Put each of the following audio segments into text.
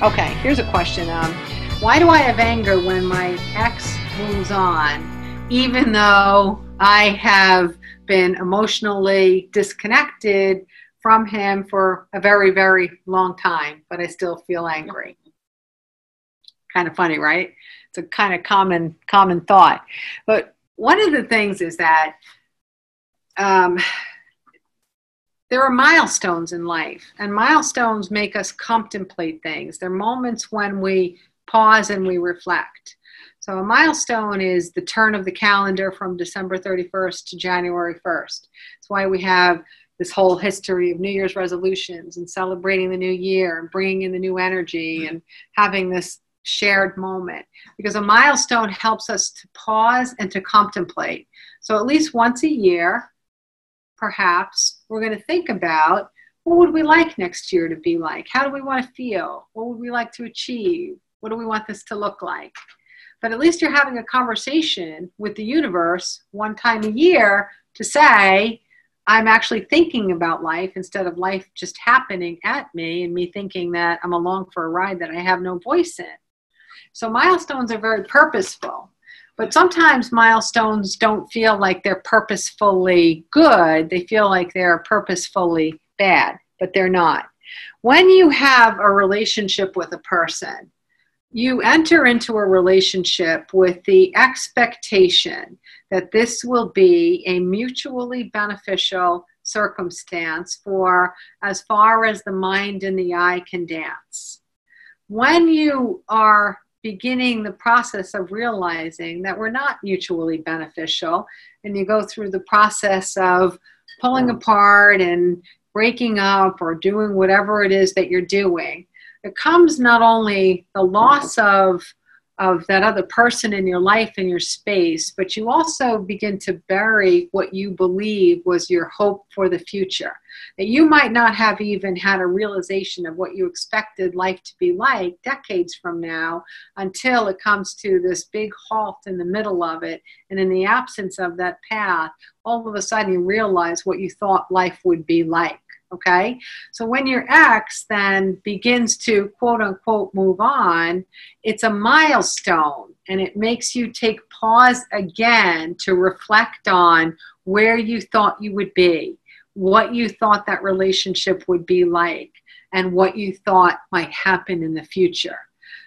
Okay, here's a question. Why do I have anger when my ex moves on, even though I have been emotionally disconnected from him for a very, very long time, but I still feel angry? Kind of funny, right? It's a kind of common thought. But one of the things is that there are milestones in life, and milestones make us contemplate things. They're moments when we pause and we reflect. So a milestone is the turn of the calendar from December 31st to January 1st. That's why we have this whole history of New Year's resolutions and celebrating the new year and bringing in the new energy and having this shared moment, because a milestone helps us to pause and to contemplate. So at least once a year, perhaps, we're going to think about, what would we like next year to be like? How do we want to feel? What would we like to achieve? What do we want this to look like? But at least you're having a conversation with the universe one time a year to say, I'm actually thinking about life instead of life just happening at me and me thinking that I'm along for a ride that I have no voice in. So milestones are very purposeful. But sometimes milestones don't feel like they're purposefully good. They feel like they're purposefully bad, but they're not. When you have a relationship with a person, you enter into a relationship with the expectation that this will be a mutually beneficial circumstance for as far as the mind and the eye can dance. When you are beginning the process of realizing that we're not mutually beneficial, and you go through the process of pulling apart and breaking up or doing whatever it is that you're doing, it comes not only the loss of that other person in your life and your space, but you also begin to bury what you believe was your hope for the future. That you might not have even had a realization of what you expected life to be like decades from now, until it comes to this big halt in the middle of it. And in the absence of that path, all of a sudden you realize what you thought life would be like. Okay, so when your ex then begins to quote unquote move on, it's a milestone, and it makes you take pause again to reflect on where you thought you would be, what you thought that relationship would be like, and what you thought might happen in the future.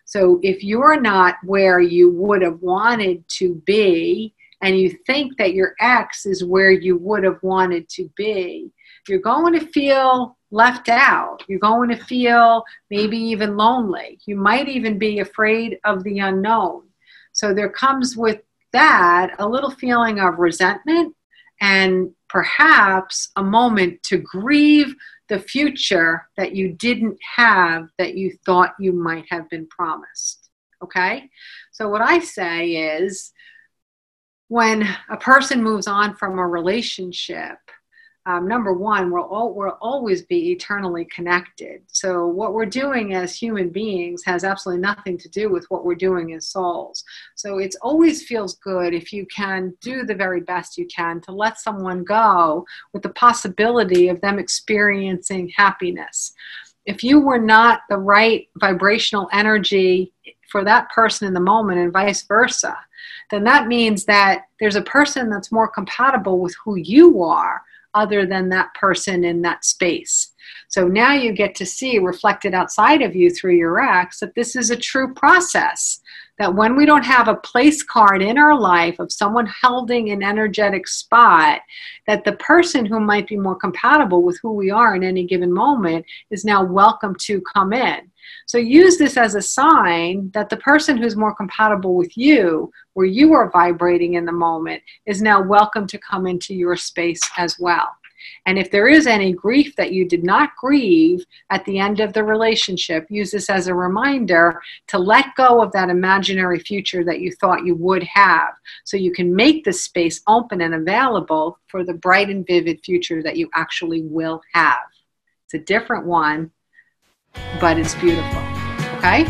So if you're not where you would have wanted to be, and you think that your ex is where you would have wanted to be, you're going to feel left out. You're going to feel maybe even lonely. You might even be afraid of the unknown. So there comes with that a little feeling of resentment and perhaps a moment to grieve the future that you didn't have, that you thought you might have been promised. Okay? So what I say is, when a person moves on from a relationship, number one, we'll always be eternally connected. So what we're doing as human beings has absolutely nothing to do with what we're doing as souls. So it always feels good if you can do the very best you can to let someone go with the possibility of them experiencing happiness. If you were not the right vibrational energy for that person in the moment and vice versa, then that means that there's a person that's more compatible with who you are other than that person in that space. So now you get to see reflected outside of you through your ex that this is a true process. That when we don't have a place card in our life of someone holding an energetic spot, that the person who might be more compatible with who we are in any given moment is now welcome to come in. So use this as a sign that the person who's more compatible with you, where you are vibrating in the moment, is now welcome to come into your space as well. And if there is any grief that you did not grieve at the end of the relationship, use this as a reminder to let go of that imaginary future that you thought you would have, so you can make the space open and available for the bright and vivid future that you actually will have. It's a different one, but it's beautiful. Okay?